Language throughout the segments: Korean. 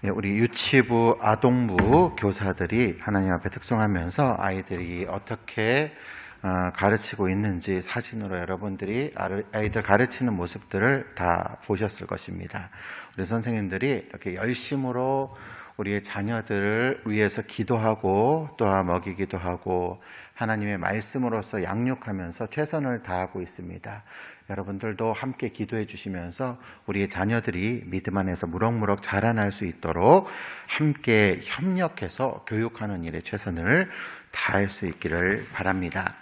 우리 유치부, 아동부 교사들이 하나님 앞에 특송하면서 아이들이 어떻게 가르치고 있는지 사진으로 여러분들이 아이들 가르치는 모습들을 다 보셨을 것입니다. 우리 선생님들이 이렇게 열심으로 우리의 자녀들을 위해서 기도하고 또한 먹이기도 하고 하나님의 말씀으로서 양육하면서 최선을 다하고 있습니다. 여러분들도 함께 기도해 주시면서 우리의 자녀들이 믿음 안에서 무럭무럭 자라날 수 있도록 함께 협력해서 교육하는 일에 최선을 다할 수 있기를 바랍니다.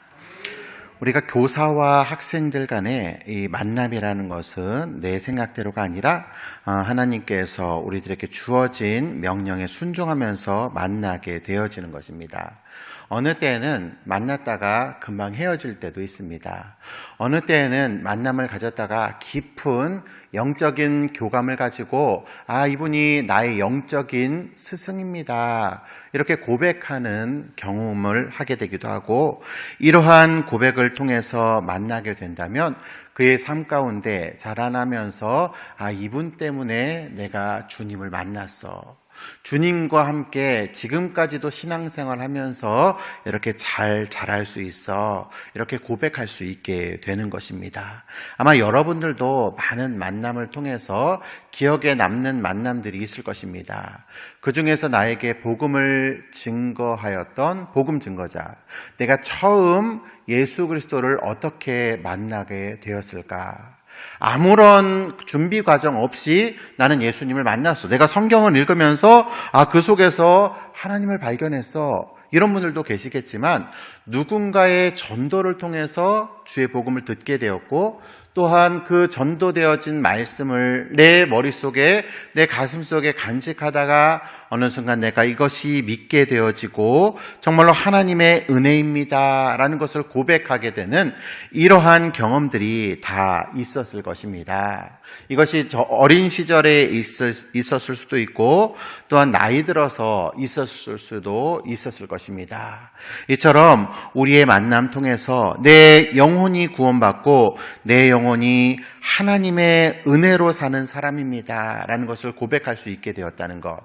우리가 교사와 학생들 간의 이 만남이라는 것은 내 생각대로가 아니라 하나님께서 우리들에게 주어진 명령에 순종하면서 만나게 되어지는 것입니다. 어느 때에는 만났다가 금방 헤어질 때도 있습니다. 어느 때에는 만남을 가졌다가 깊은 영적인 교감을 가지고 이분이 나의 영적인 스승입니다. 이렇게 고백하는 경험을 하게 되기도 하고 이러한 고백을 통해서 만나게 된다면 그의 삶 가운데 자라나면서 이분 때문에 내가 주님을 만났어. 주님과 함께 지금까지도 신앙생활 하면서 이렇게 잘 자랄 수 있어. 이렇게 고백할 수 있게 되는 것입니다. 아마 여러분들도 많은 만남을 통해서 기억에 남는 만남들이 있을 것입니다. 그 중에서 나에게 복음을 증거하였던 복음 증거자, 내가 처음 예수 그리스도를 어떻게 만나게 되었을까? 아무런 준비 과정 없이 나는 예수님을 만났어. 내가 성경을 읽으면서 그 속에서 하나님을 발견했어. 이런 분들도 계시겠지만 누군가의 전도를 통해서 주의 복음을 듣게 되었고 또한 그 전도되어진 말씀을 내 머릿속에 내 가슴속에 간직하다가 어느 순간 내가 이것이 믿게 되어지고 정말로 하나님의 은혜입니다 라는 것을 고백하게 되는 이러한 경험들이 다 있었을 것입니다. 이것이 저 어린 시절에 있었을 수도 있고 또한 나이 들어서 있었을 수도 있었을 것입니다. 이처럼 우리의 만남 통해서 내 영혼이 구원받고 내 영혼이 하나님의 은혜로 사는 사람입니다 라는 것을 고백할 수 있게 되었다는 것,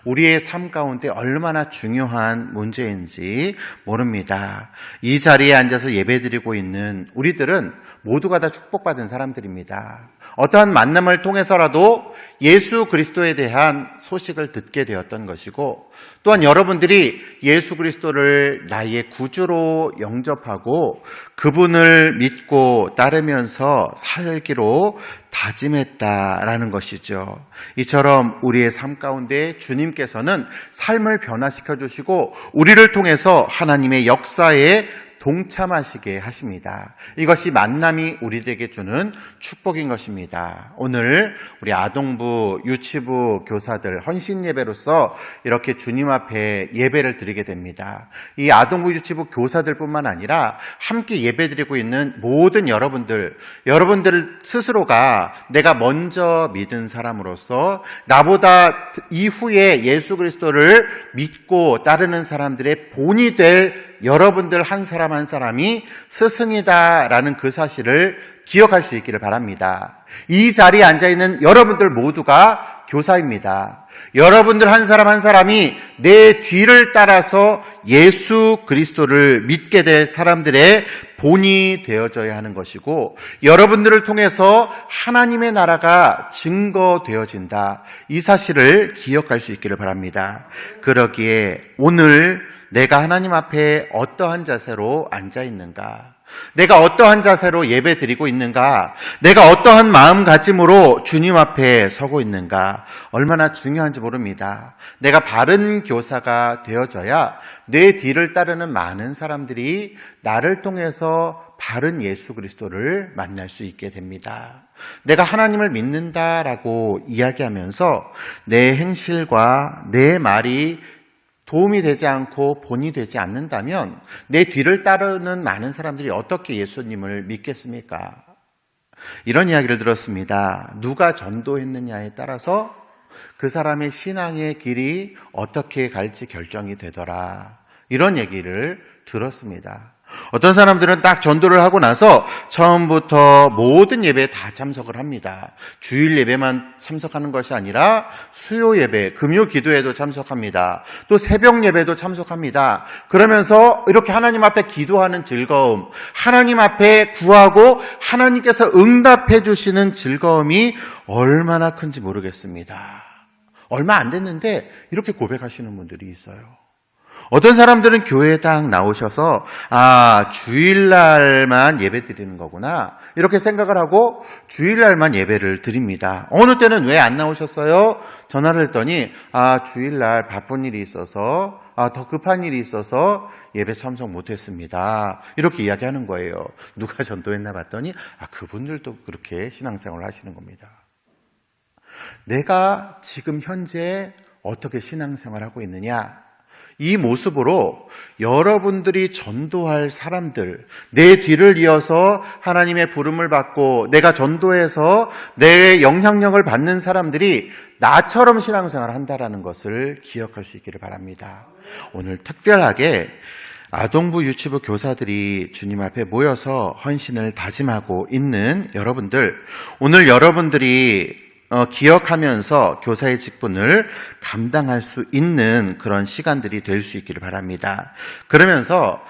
우리의 삶 가운데 얼마나 중요한 문제인지 모릅니다. 이 자리에 앉아서 예배드리고 있는 우리들은 모두가 다 축복받은 사람들입니다. 어떠한 만남을 통해서라도 예수 그리스도에 대한 소식을 듣게 되었던 것이고 또한 여러분들이 예수 그리스도를 나의 구주로 영접하고 그분을 믿고 따르면서 살기로 다짐했다라는 것이죠. 이처럼 우리의 삶 가운데 주님께서는 삶을 변화시켜 주시고 우리를 통해서 하나님의 역사에 동참하시게 하십니다. 이것이 만남이 우리들에게 주는 축복인 것입니다. 오늘 우리 아동부, 유치부 교사들 헌신 예배로서 이렇게 주님 앞에 예배를 드리게 됩니다. 이 아동부, 유치부 교사들뿐만 아니라 함께 예배드리고 있는 모든 여러분들 스스로가 내가 먼저 믿은 사람으로서 나보다 이후에 예수 그리스도를 믿고 따르는 사람들의 본이 될 여러분들 한 사람 한 사람이 스승이다라는 그 사실을 기억할 수 있기를 바랍니다. 이 자리에 앉아있는 여러분들 모두가 교사입니다. 여러분들 한 사람 한 사람이 내 뒤를 따라서 예수 그리스도를 믿게 될 사람들의 본이 되어져야 하는 것이고 여러분들을 통해서 하나님의 나라가 증거되어진다. 이 사실을 기억할 수 있기를 바랍니다. 그러기에 오늘 내가 하나님 앞에 어떠한 자세로 앉아 있는가? 내가 어떠한 자세로 예배 드리고 있는가? 내가 어떠한 마음가짐으로 주님 앞에 서고 있는가? 얼마나 중요한지 모릅니다. 내가 바른 교사가 되어져야 내 뒤를 따르는 많은 사람들이 나를 통해서 바른 예수 그리스도를 만날 수 있게 됩니다. 내가 하나님을 믿는다라고 이야기하면서 내 행실과 내 말이 도움이 되지 않고 본이 되지 않는다면 내 뒤를 따르는 많은 사람들이 어떻게 예수님을 믿겠습니까? 이런 이야기를 들었습니다. 누가 전도했느냐에 따라서 그 사람의 신앙의 길이 어떻게 갈지 결정이 되더라. 이런 얘기를 들었습니다. 어떤 사람들은 딱 전도를 하고 나서 처음부터 모든 예배에 다 참석을 합니다. 주일 예배만 참석하는 것이 아니라 수요 예배, 금요 기도에도 참석합니다. 또 새벽 예배도 참석합니다. 그러면서 이렇게 하나님 앞에 기도하는 즐거움, 하나님 앞에 구하고 하나님께서 응답해 주시는 즐거움이 얼마나 큰지 모르겠습니다. 얼마 안 됐는데 이렇게 고백하시는 분들이 있어요. 어떤 사람들은 교회에 딱 나오셔서 주일날만 예배 드리는 거구나 이렇게 생각을 하고 주일날만 예배를 드립니다. 어느 때는 왜 안 나오셨어요? 전화를 했더니 주일날 바쁜 일이 있어서 더 급한 일이 있어서 예배 참석 못했습니다. 이렇게 이야기하는 거예요. 누가 전도했나 봤더니 그분들도 그렇게 신앙생활을 하시는 겁니다. 내가 지금 현재 어떻게 신앙생활하고 있느냐? 이 모습으로 여러분들이 전도할 사람들, 내 뒤를 이어서 하나님의 부름을 받고 내가 전도해서 내 영향력을 받는 사람들이 나처럼 신앙생활을 한다는 것을 기억할 수 있기를 바랍니다. 오늘 특별하게 아동부 유치부 교사들이 주님 앞에 모여서 헌신을 다짐하고 있는 여러분들, 오늘 여러분들이 기억하면서 교사의 직분을 감당할 수 있는 그런 시간들이 될 수 있기를 바랍니다. 그러면서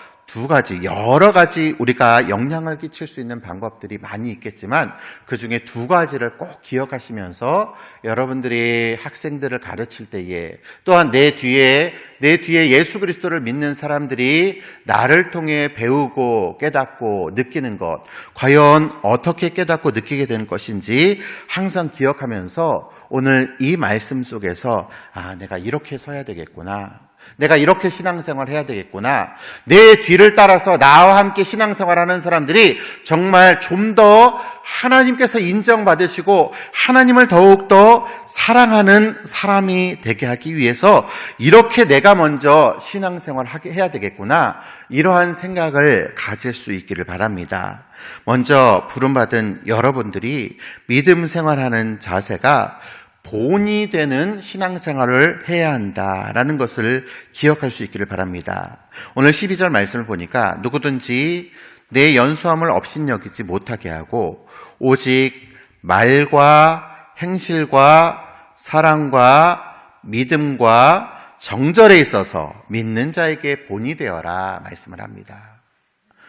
여러 가지 우리가 영향을 끼칠 수 있는 방법들이 많이 있겠지만 그 중에 2가지를 꼭 기억하시면서 여러분들이 학생들을 가르칠 때에 또한 내 뒤에 예수 그리스도를 믿는 사람들이 나를 통해 배우고 깨닫고 느끼는 것, 과연 어떻게 깨닫고 느끼게 되는 것인지 항상 기억하면서 오늘 이 말씀 속에서 내가 이렇게 서야 되겠구나, 내가 이렇게 신앙생활을 해야 되겠구나, 내 뒤를 따라서 나와 함께 신앙생활하는 사람들이 정말 좀 더 하나님께서 인정받으시고 하나님을 더욱더 사랑하는 사람이 되게 하기 위해서 이렇게 내가 먼저 신앙생활을 해야 되겠구나, 이러한 생각을 가질 수 있기를 바랍니다. 먼저 부름받은 여러분들이 믿음 생활하는 자세가 본이 되는 신앙생활을 해야 한다라는 것을 기억할 수 있기를 바랍니다. 오늘 12절 말씀을 보니까 누구든지 내 연수함을 업신여기지 못하게 하고 오직 말과 행실과 사랑과 믿음과 정절에 있어서 믿는 자에게 본이 되어라 말씀을 합니다.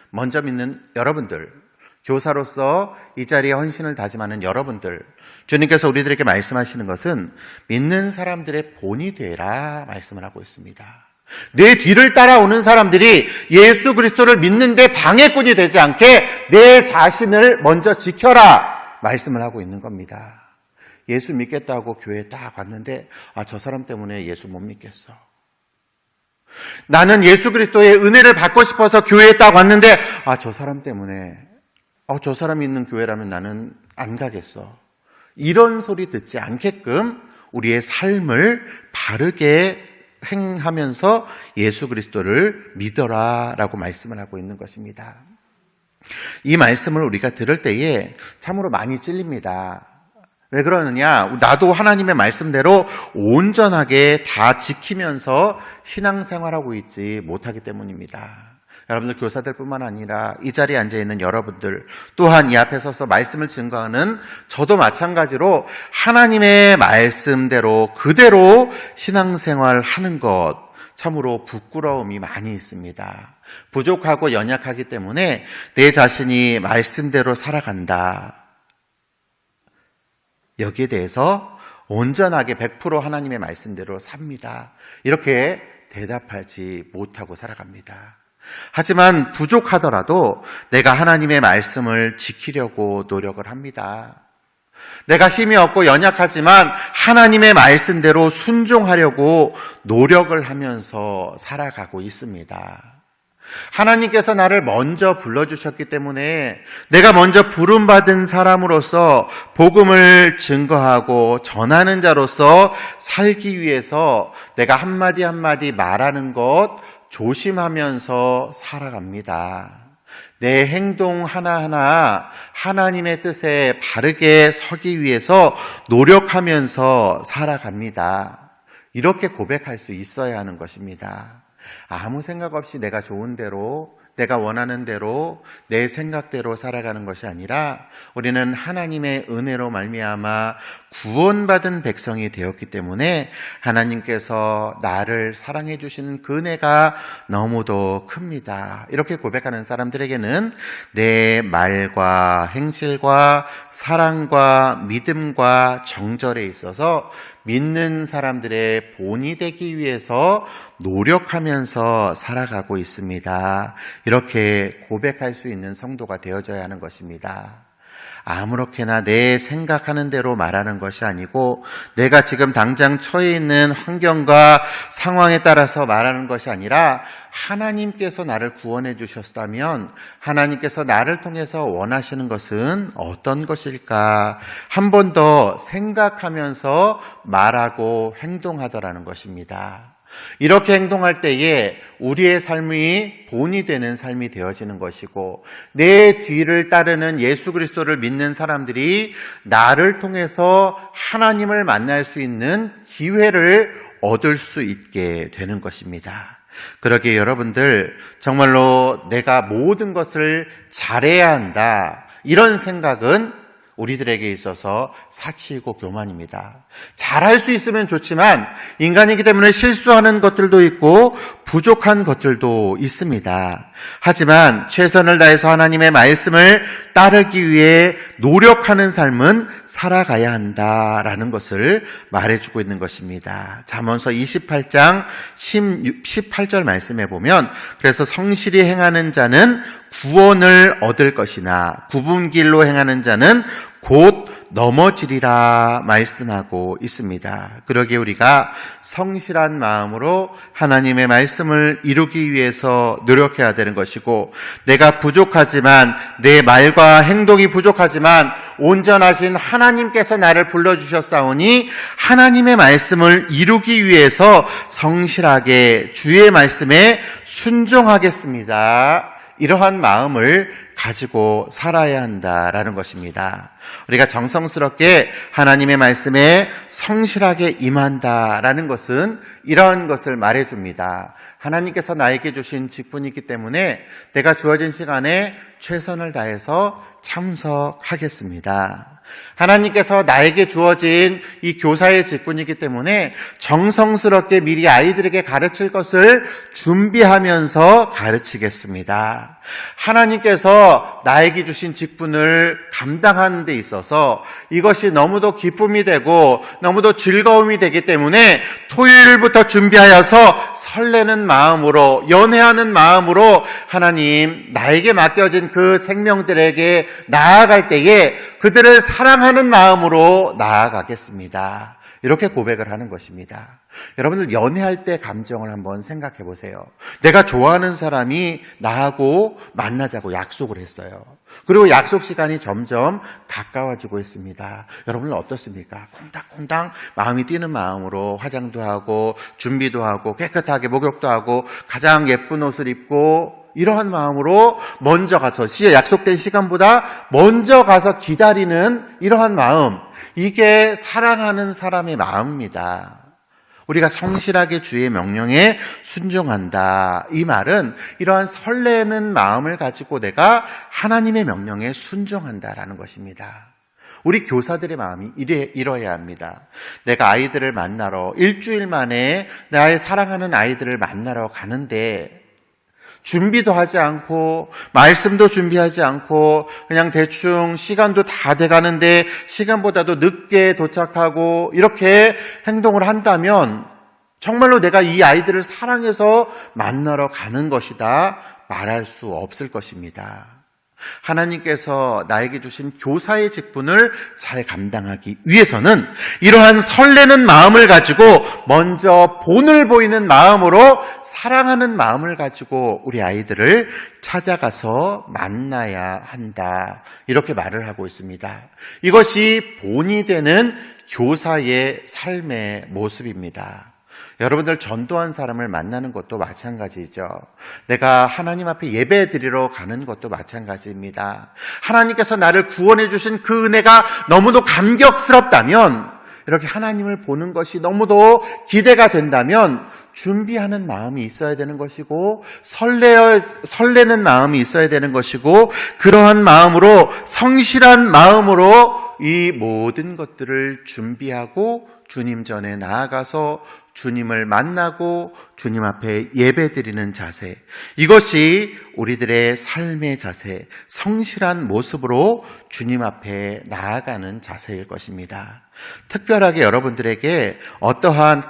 먼저 믿는 여러분들, 교사로서 이 자리에 헌신을 다짐하는 여러분들, 주님께서 우리들에게 말씀하시는 것은 믿는 사람들의 본이 되라 말씀을 하고 있습니다. 내 뒤를 따라오는 사람들이 예수 그리스도를 믿는데 방해꾼이 되지 않게 내 자신을 먼저 지켜라 말씀을 하고 있는 겁니다. 예수 믿겠다고 교회에 딱 왔는데 저 사람 때문에 예수 못 믿겠어. 나는 예수 그리스도의 은혜를 받고 싶어서 교회에 딱 왔는데 저 사람 때문에 저 사람이 있는 교회라면 나는 안 가겠어. 이런 소리 듣지 않게끔 우리의 삶을 바르게 행하면서 예수 그리스도를 믿어라 라고 말씀을 하고 있는 것입니다. 이 말씀을 우리가 들을 때에 참으로 많이 찔립니다. 왜 그러느냐? 나도 하나님의 말씀대로 온전하게 다 지키면서 신앙생활하고 있지 못하기 때문입니다. 여러분들 교사들뿐만 아니라 이 자리에 앉아있는 여러분들, 또한 이 앞에 서서 말씀을 증거하는 저도 마찬가지로 하나님의 말씀대로 그대로 신앙생활하는 것 참으로 부끄러움이 많이 있습니다. 부족하고 연약하기 때문에 내 자신이 말씀대로 살아간다, 여기에 대해서 온전하게 100% 하나님의 말씀대로 삽니다, 이렇게 대답하지 못하고 살아갑니다. 하지만 부족하더라도 내가 하나님의 말씀을 지키려고 노력을 합니다. 내가 힘이 없고 연약하지만 하나님의 말씀대로 순종하려고 노력을 하면서 살아가고 있습니다. 하나님께서 나를 먼저 불러주셨기 때문에 내가 먼저 부름받은 사람으로서 복음을 증거하고 전하는 자로서 살기 위해서 내가 한마디 한마디 말하는 것 조심하면서 살아갑니다. 내 행동 하나하나 하나님의 뜻에 바르게 서기 위해서 노력하면서 살아갑니다. 이렇게 고백할 수 있어야 하는 것입니다. 아무 생각 없이 내가 좋은 대로 내가 원하는 대로 내 생각대로 살아가는 것이 아니라 우리는 하나님의 은혜로 말미암아 구원받은 백성이 되었기 때문에 하나님께서 나를 사랑해 주시는 그 은혜가 너무도 큽니다. 이렇게 고백하는 사람들에게는 내 말과 행실과 사랑과 믿음과 정절에 있어서 믿는 사람들의 본이 되기 위해서 노력하면서 살아가고 있습니다. 이렇게 고백할 수 있는 성도가 되어져야 하는 것입니다. 아무렇게나 내 생각하는 대로 말하는 것이 아니고 내가 지금 당장 처해 있는 환경과 상황에 따라서 말하는 것이 아니라 하나님께서 나를 구원해 주셨다면 하나님께서 나를 통해서 원하시는 것은 어떤 것일까 한 번 더 생각하면서 말하고 행동하더라는 것입니다. 이렇게 행동할 때에 우리의 삶이 본이 되는 삶이 되어지는 것이고 내 뒤를 따르는 예수 그리스도를 믿는 사람들이 나를 통해서 하나님을 만날 수 있는 기회를 얻을 수 있게 되는 것입니다. 그러기에 여러분들 정말로 내가 모든 것을 잘해야 한다 이런 생각은 우리들에게 있어서 사치이고 교만입니다. 잘할 수 있으면 좋지만 인간이기 때문에 실수하는 것들도 있고 부족한 것들도 있습니다. 하지만 최선을 다해서 하나님의 말씀을 따르기 위해 노력하는 삶은 살아가야 한다라는 것을 말해주고 있는 것입니다. 잠언서 28장 18절 말씀에 보면 그래서 성실히 행하는 자는 구원을 얻을 것이나 굽은 길로 행하는 자는 곧 넘어지리라 말씀하고 있습니다. 그러기에 우리가 성실한 마음으로 하나님의 말씀을 이루기 위해서 노력해야 되는 것이고 내가 부족하지만 내 말과 행동이 부족하지만 온전하신 하나님께서 나를 불러주셨사오니 하나님의 말씀을 이루기 위해서 성실하게 주의 말씀에 순종하겠습니다. 이러한 마음을 가지고 살아야 한다라는 것입니다. 우리가 정성스럽게 하나님의 말씀에 성실하게 임한다라는 것은 이런 것을 말해줍니다. 하나님께서 나에게 주신 직분이 있기 때문에 내가 주어진 시간에 최선을 다해서 참석하겠습니다. 하나님께서 나에게 주어진 이 교사의 직분이기 때문에 정성스럽게 미리 아이들에게 가르칠 것을 준비하면서 가르치겠습니다. 하나님께서 나에게 주신 직분을 감당하는 데 있어서 이것이 너무도 기쁨이 되고 너무도 즐거움이 되기 때문에 토요일부터 준비하여서 설레는 마음으로 연애하는 마음으로 하나님 나에게 맡겨진 그 생명들에게 나아갈 때에 그들을 사랑하는 마음으로 나아가겠습니다. 이렇게 고백을 하는 것입니다. 여러분들 연애할 때 감정을 한번 생각해 보세요. 내가 좋아하는 사람이 나하고 만나자고 약속을 했어요. 그리고 약속 시간이 점점 가까워지고 있습니다. 여러분은 어떻습니까? 콩닥콩닥 마음이 뛰는 마음으로 화장도 하고 준비도 하고 깨끗하게 목욕도 하고 가장 예쁜 옷을 입고 이러한 마음으로 먼저 가서 약속된 시간보다 먼저 가서 기다리는 이러한 마음, 이게 사랑하는 사람의 마음입니다. 우리가 성실하게 주의 명령에 순종한다. 이 말은 이러한 설레는 마음을 가지고 내가 하나님의 명령에 순종한다라는 것입니다. 우리 교사들의 마음이 이러해야 합니다. 내가 아이들을 만나러 일주일 만에 나의 사랑하는 아이들을 만나러 가는데 준비도 하지 않고 말씀도 준비하지 않고 그냥 대충 시간도 다 돼가는데 시간보다도 늦게 도착하고 이렇게 행동을 한다면 정말로 내가 이 아이들을 사랑해서 만나러 가는 것이다 말할 수 없을 것입니다. 하나님께서 나에게 주신 교사의 직분을 잘 감당하기 위해서는 이러한 설레는 마음을 가지고 먼저 본을 보이는 마음으로 사랑하는 마음을 가지고 우리 아이들을 찾아가서 만나야 한다. 이렇게 말을 하고 있습니다. 이것이 본이 되는 교사의 삶의 모습입니다. 여러분들 전도한 사람을 만나는 것도 마찬가지죠. 내가 하나님 앞에 예배 드리러 가는 것도 마찬가지입니다. 하나님께서 나를 구원해 주신 그 은혜가 너무도 감격스럽다면, 이렇게 하나님을 보는 것이 너무도 기대가 된다면 준비하는 마음이 있어야 되는 것이고 설레는 마음이 있어야 되는 것이고 그러한 마음으로 성실한 마음으로 이 모든 것들을 준비하고 주님 전에 나아가서 주님을 만나고 주님 앞에 예배드리는 자세, 이것이 우리들의 삶의 자세, 성실한 모습으로 주님 앞에 나아가는 자세일 것입니다. 특별하게 여러분들에게 어떠한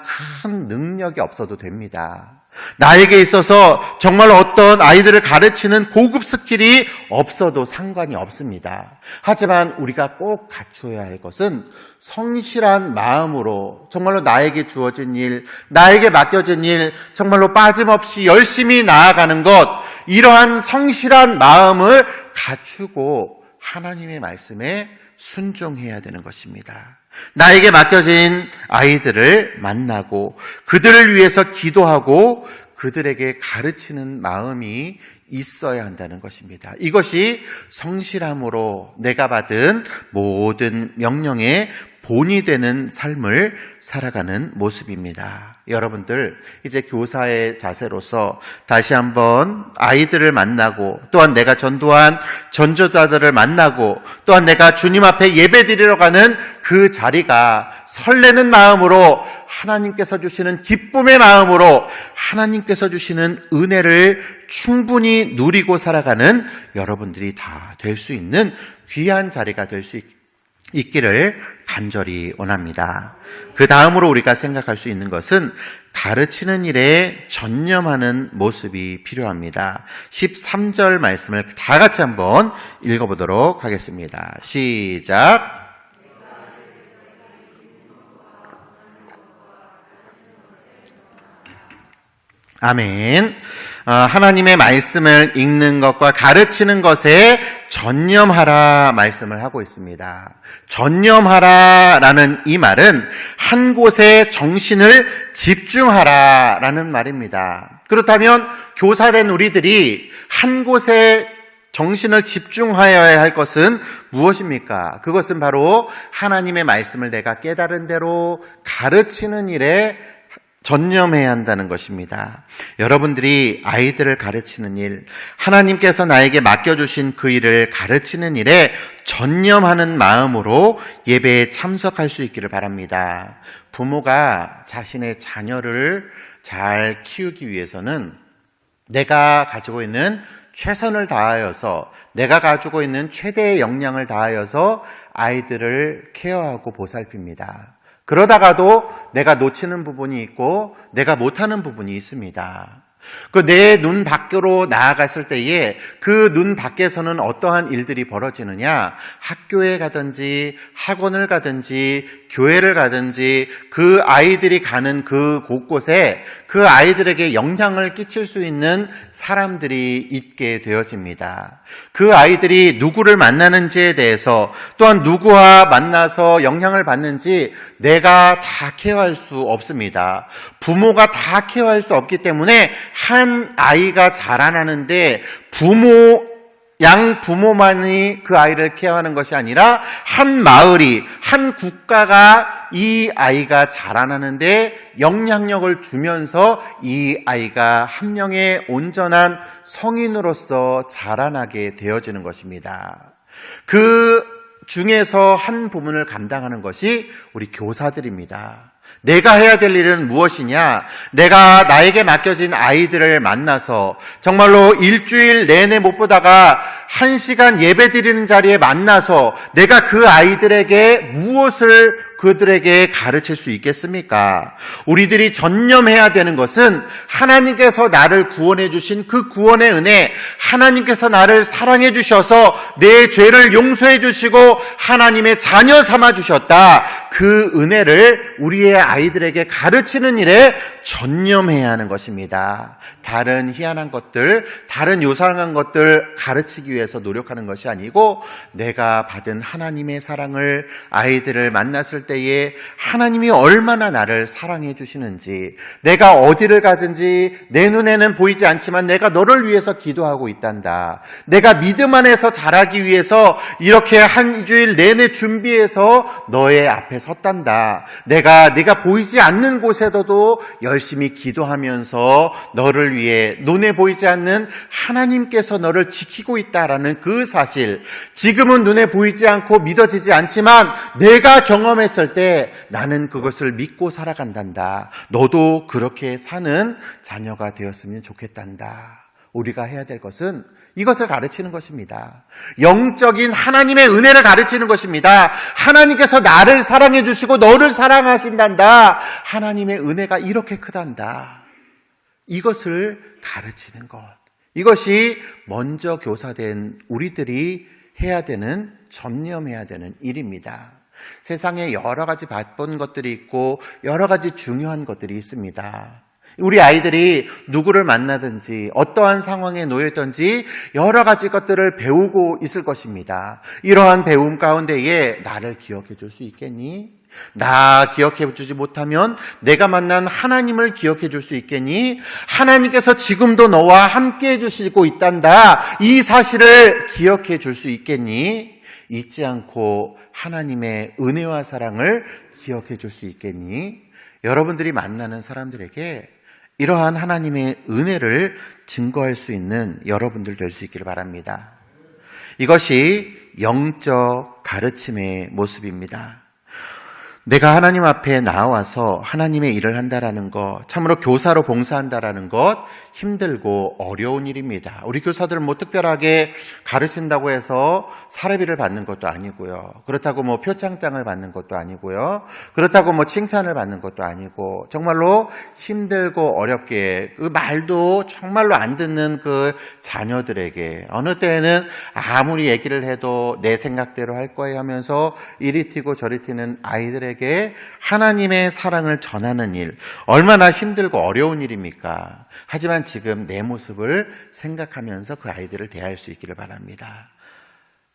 큰 능력이 없어도 됩니다. 나에게 있어서 정말 어떤 아이들을 가르치는 고급 스킬이 없어도 상관이 없습니다. 하지만 우리가 꼭 갖추어야 할 것은 성실한 마음으로 정말로 나에게 주어진 일, 나에게 맡겨진 일 정말로 빠짐없이 열심히 나아가는 것, 이러한 성실한 마음을 갖추고 하나님의 말씀에 순종해야 되는 것입니다. 나에게 맡겨진 아이들을 만나고 그들을 위해서 기도하고 그들에게 가르치는 마음이 있어야 한다는 것입니다. 이것이 성실함으로 내가 받은 모든 명령의 본이 되는 삶을 살아가는 모습입니다. 여러분들, 이제 교사의 자세로서 다시 한번 아이들을 만나고 또한 내가 전도한 전도자들을 만나고 또한 내가 주님 앞에 예배드리러 가는 그 자리가 설레는 마음으로, 하나님께서 주시는 기쁨의 마음으로 하나님께서 주시는 은혜를 충분히 누리고 살아가는 여러분들이 다 될 수 있는 귀한 자리가 될 수 있기를 간절히 원합니다. 그 다음으로 우리가 생각할 수 있는 것은 가르치는 일에 전념하는 모습이 필요합니다. 13절 말씀을 다 같이 한번 읽어보도록 하겠습니다. 시작. 아멘. 하나님의 말씀을 읽는 것과 가르치는 것에 전념하라 말씀을 하고 있습니다. 전념하라라는 이 말은 한 곳에 정신을 집중하라라는 말입니다. 그렇다면 교사된 우리들이 한 곳에 정신을 집중하여야 할 것은 무엇입니까? 그것은 바로 하나님의 말씀을 내가 깨달은 대로 가르치는 일에 전념해야 한다는 것입니다. 여러분들이 아이들을 가르치는 일, 하나님께서 나에게 맡겨주신 그 일을 가르치는 일에 전념하는 마음으로 예배에 참석할 수 있기를 바랍니다. 부모가 자신의 자녀를 잘 키우기 위해서는 내가 가지고 있는 최선을 다하여서, 내가 가지고 있는 최대의 역량을 다하여서 아이들을 케어하고 보살핍니다. 그러다가도 내가 놓치는 부분이 있고 내가 못하는 부분이 있습니다. 그 내 눈 밖으로 나아갔을 때에 그 눈 밖에서는 어떠한 일들이 벌어지느냐? 학교에 가든지 학원을 가든지 교회를 가든지 그 아이들이 가는 그 곳곳에 그 아이들에게 영향을 끼칠 수 있는 사람들이 있게 되어집니다. 그 아이들이 누구를 만나는지에 대해서, 또한 누구와 만나서 영향을 받는지 내가 다 케어할 수 없습니다. 부모가 다 케어할 수 없기 때문에 한 아이가 자라나는데 양부모만이 그 아이를 케어하는 것이 아니라 한 마을이, 한 국가가 이 아이가 자라나는데 영향력을 주면서 이 아이가 한 명의 온전한 성인으로서 자라나게 되어지는 것입니다. 그 중에서 한 부분을 감당하는 것이 우리 교사들입니다. 내가 해야 될 일은 무엇이냐? 내가 나에게 맡겨진 아이들을 만나서 정말로 일주일 내내 못 보다가 1시간 예배드리는 자리에 만나서 내가 그 아이들에게 무엇을 그들에게 가르칠 수 있겠습니까? 우리들이 전념해야 되는 것은 하나님께서 나를 구원해 주신 그 구원의 은혜, 하나님께서 나를 사랑해 주셔서 내 죄를 용서해 주시고 하나님의 자녀 삼아 주셨다. 그 은혜를 우리의 아이들에게 가르치는 일에 전념해야 하는 것입니다. 다른 희한한 것들, 다른 요상한 것들 가르치기 위해서 노력하는 것이 아니고 내가 받은 하나님의 사랑을 아이들을 만났을 때에 하나님이 얼마나 나를 사랑해 주시는지, 내가 어디를 가든지 내 눈에는 보이지 않지만 내가 너를 위해서 기도하고 있단다. 내가 믿음 안에서 자라기 위해서 이렇게 한 주일 내내 준비해서 너의 앞에 섰단다. 네가 보이지 않는 곳에서도 열심히 기도하면서 너를 위해 눈에 보이지 않는 하나님께서 너를 지키고 있다라는 그 사실, 지금은 눈에 보이지 않고 믿어지지 않지만 내가 경험했을 때 나는 그것을 믿고 살아간단다. 너도 그렇게 사는 자녀가 되었으면 좋겠단다. 우리가 해야 될 것은 이것을 가르치는 것입니다. 영적인 하나님의 은혜를 가르치는 것입니다. 하나님께서 나를 사랑해 주시고 너를 사랑하신단다. 하나님의 은혜가 이렇게 크단다. 이것을 가르치는 것. 이것이 먼저 교사된 우리들이 해야 되는, 전념해야 되는 일입니다. 세상에 여러 가지 바쁜 것들이 있고 여러 가지 중요한 것들이 있습니다. 우리 아이들이 누구를 만나든지 어떠한 상황에 놓였든지 여러 가지 것들을 배우고 있을 것입니다. 이러한 배움 가운데에 나를 기억해 줄 수 있겠니? 나 기억해 주지 못하면 내가 만난 하나님을 기억해 줄 수 있겠니? 하나님께서 지금도 너와 함께 해주시고 있단다. 이 사실을 기억해 줄 수 있겠니? 잊지 않고 하나님의 은혜와 사랑을 기억해 줄 수 있겠니? 여러분들이 만나는 사람들에게 이러한 하나님의 은혜를 증거할 수 있는 여러분들 될 수 있기를 바랍니다. 이것이 영적 가르침의 모습입니다. 내가 하나님 앞에 나와서 하나님의 일을 한다라는 것, 참으로 교사로 봉사한다라는 것, 힘들고 어려운 일입니다. 우리 교사들은 뭐 특별하게 가르친다고 해서 사례비를 받는 것도 아니고요. 그렇다고 뭐 표창장을 받는 것도 아니고요. 그렇다고 뭐 칭찬을 받는 것도 아니고, 정말로 힘들고 어렵게 그 말도 정말로 안 듣는 그 자녀들에게 어느 때에는 아무리 얘기를 해도 내 생각대로 할 거야 하면서 이리 튀고 저리 튀는 아이들에게 하나님의 사랑을 전하는 일, 얼마나 힘들고 어려운 일입니까? 하지만 지금 내 모습을 생각하면서 그 아이들을 대할 수 있기를 바랍니다.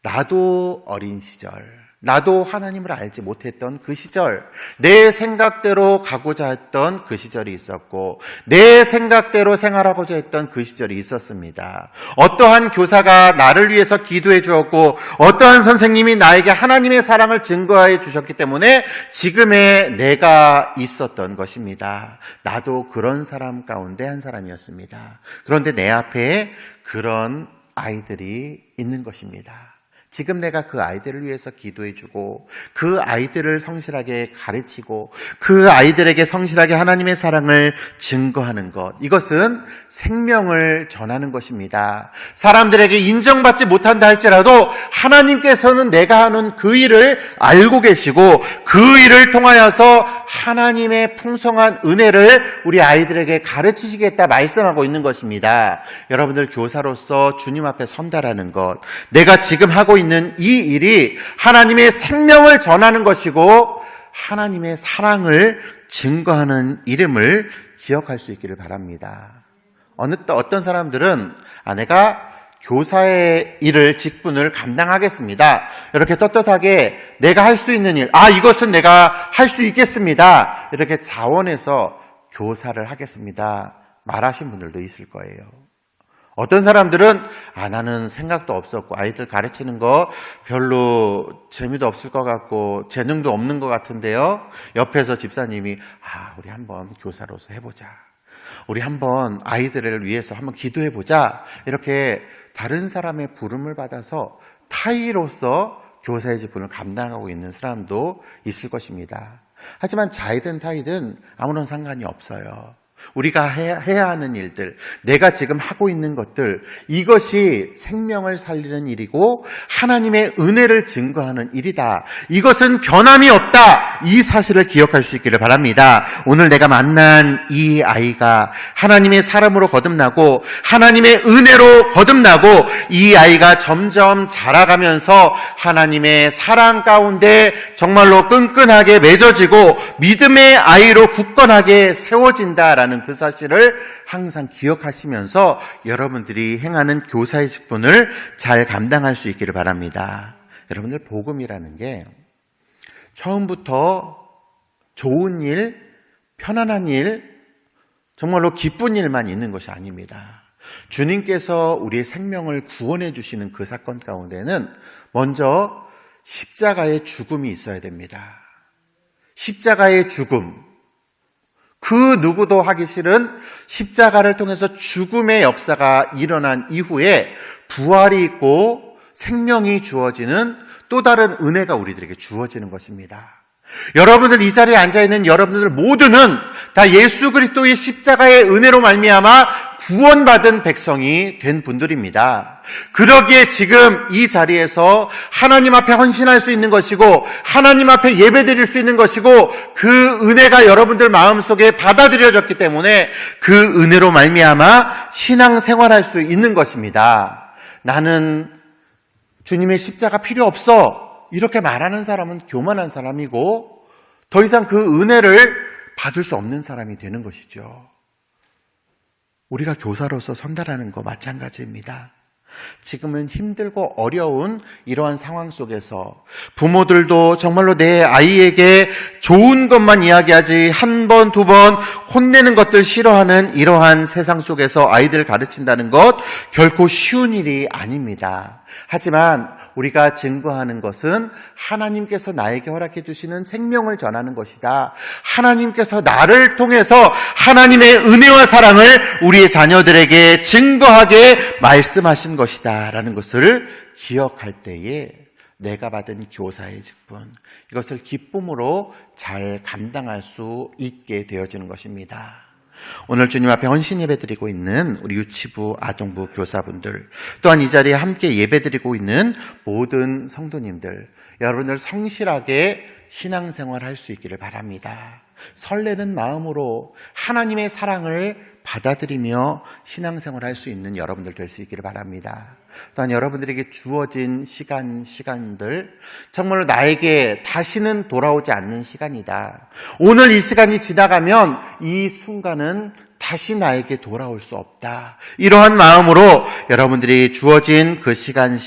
나도 어린 시절, 나도 하나님을 알지 못했던 그 시절, 내 생각대로 가고자 했던 그 시절이 있었고, 내 생각대로 생활하고자 했던 그 시절이 있었습니다. 어떠한 교사가 나를 위해서 기도해 주었고, 어떠한 선생님이 나에게 하나님의 사랑을 증거해 주셨기 때문에 지금의 내가 있었던 것입니다. 나도 그런 사람 가운데 한 사람이었습니다. 그런데 내 앞에 그런 아이들이 있는 것입니다. 지금 내가 그 아이들을 위해서 기도해주고 그 아이들을 성실하게 가르치고 그 아이들에게 성실하게 하나님의 사랑을 증거하는 것, 이것은 생명을 전하는 것입니다. 사람들에게 인정받지 못한다 할지라도 하나님께서는 내가 하는 그 일을 알고 계시고 그 일을 통하여서 하나님의 풍성한 은혜를 우리 아이들에게 가르치시겠다 말씀하고 있는 것입니다. 여러분들 교사로서 주님 앞에 선다라는 것, 내가 지금 하고 있는 이 일이 하나님의 생명을 전하는 것이고 하나님의 사랑을 증거하는 이름을 기억할 수 있기를 바랍니다. 어떤 사람들은 내가 교사의 일을, 직분을 감당하겠습니다. 이렇게 떳떳하게 내가 할 수 있는 일, 이것은 내가 할 수 있겠습니다. 이렇게 자원해서 교사를 하겠습니다 말하신 분들도 있을 거예요. 어떤 사람들은 나는 생각도 없었고 아이들 가르치는 거 별로 재미도 없을 것 같고 재능도 없는 것 같은데요. 옆에서 집사님이 우리 한번 교사로서 해보자. 우리 한번 아이들을 위해서 한번 기도해보자. 이렇게 다른 사람의 부름을 받아서 타의로서 교사의 직분을 감당하고 있는 사람도 있을 것입니다. 하지만 자이든 타이든 아무런 상관이 없어요. 우리가 해야 하는 일들, 내가 지금 하고 있는 것들, 이것이 생명을 살리는 일이고 하나님의 은혜를 증거하는 일이다. 이것은 변함이 없다. 이 사실을 기억할 수 있기를 바랍니다. 오늘 내가 만난 이 아이가 하나님의 사람으로 거듭나고 하나님의 은혜로 거듭나고 이 아이가 점점 자라가면서 하나님의 사랑 가운데 정말로 끈끈하게 맺어지고 믿음의 아이로 굳건하게 세워진다라는 그 사실을 항상 기억하시면서 여러분들이 행하는 교사의 직분을 잘 감당할 수 있기를 바랍니다. 여러분들, 복음이라는 게 처음부터 좋은 일, 편안한 일, 정말로 기쁜 일만 있는 것이 아닙니다. 주님께서 우리의 생명을 구원해 주시는 그 사건 가운데는 먼저 십자가의 죽음이 있어야 됩니다. 십자가의 죽음, 그 누구도 하기 싫은 십자가를 통해서 죽음의 역사가 일어난 이후에 부활이 있고 생명이 주어지는 또 다른 은혜가 우리들에게 주어지는 것입니다. 여러분들, 이 자리에 앉아있는 여러분들 모두는 다 예수 그리스도의 십자가의 은혜로 말미암아 구원받은 백성이 된 분들입니다. 그러기에 지금 이 자리에서 하나님 앞에 헌신할 수 있는 것이고 하나님 앞에 예배드릴 수 있는 것이고 그 은혜가 여러분들 마음속에 받아들여졌기 때문에 그 은혜로 말미암아 신앙생활할 수 있는 것입니다. 나는 주님의 십자가 필요 없어, 이렇게 말하는 사람은 교만한 사람이고 더 이상 그 은혜를 받을 수 없는 사람이 되는 것이죠. 우리가 교사로서 선달하는 거 마찬가지입니다. 지금은 힘들고 어려운 이러한 상황 속에서 부모들도 정말로 내 아이에게 좋은 것만 이야기하지 한 번, 두 번 혼내는 것들 싫어하는 이러한 세상 속에서 아이들 가르친다는 것 결코 쉬운 일이 아닙니다. 하지만 우리가 증거하는 것은 하나님께서 나에게 허락해 주시는 생명을 전하는 것이다. 하나님께서 나를 통해서 하나님의 은혜와 사랑을 우리의 자녀들에게 증거하게 말씀하신 것이다 라는 것을 기억할 때에 내가 받은 교사의 직분, 이것을 기쁨으로 잘 감당할 수 있게 되어지는 것입니다. 오늘 주님 앞에 헌신 예배드리고 있는 우리 유치부, 아동부 교사분들, 또한 이 자리에 함께 예배드리고 있는 모든 성도님들, 여러분들 성실하게 신앙생활할 수 있기를 바랍니다. 설레는 마음으로 하나님의 사랑을 받아들이며 신앙생활할 수 있는 여러분들 될 수 있기를 바랍니다. 또한 여러분들에게 주어진 시간들, 정말로 나에게 다시는 돌아오지 않는 시간이다. 오늘 이 시간이 지나가면 이 순간은 다시 나에게 돌아올 수 없다. 이러한 마음으로 여러분들이 주어진 그 시간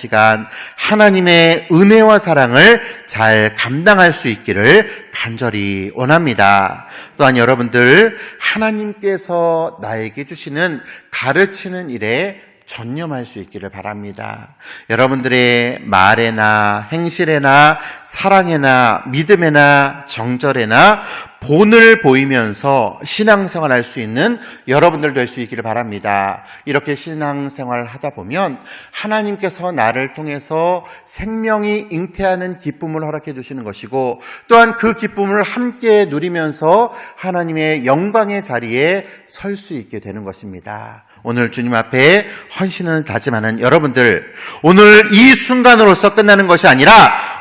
하나님의 은혜와 사랑을 잘 감당할 수 있기를 간절히 원합니다. 또한 여러분들, 하나님께서 나에게 주시는 가르치는 일에 전념할 수 있기를 바랍니다. 여러분들의 말에나 행실에나 사랑에나 믿음에나 정절에나 본을 보이면서 신앙생활할 수 있는 여러분들 될 수 있기를 바랍니다. 이렇게 신앙생활을 하다 보면 하나님께서 나를 통해서 생명이 잉태하는 기쁨을 허락해 주시는 것이고, 또한 그 기쁨을 함께 누리면서 하나님의 영광의 자리에 설 수 있게 되는 것입니다. 오늘 주님 앞에 헌신을 다짐하는 여러분들, 오늘 이 순간으로서 끝나는 것이 아니라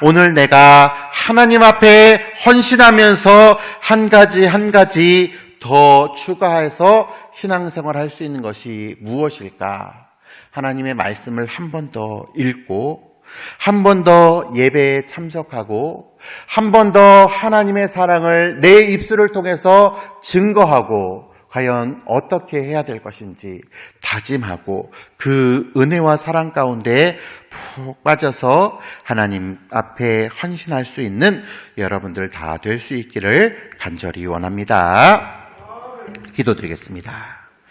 오늘 내가 하나님 앞에 헌신하면서 한 가지 더 추가해서 신앙생활할 수 있는 것이 무엇일까? 하나님의 말씀을 한 번 더 읽고, 한 번 더 예배에 참석하고, 한 번 더 하나님의 사랑을 내 입술을 통해서 증거하고, 과연 어떻게 해야 될 것인지 다짐하고 그 은혜와 사랑 가운데 푹 빠져서 하나님 앞에 헌신할 수 있는 여러분들 다 될 수 있기를 간절히 원합니다. 기도드리겠습니다.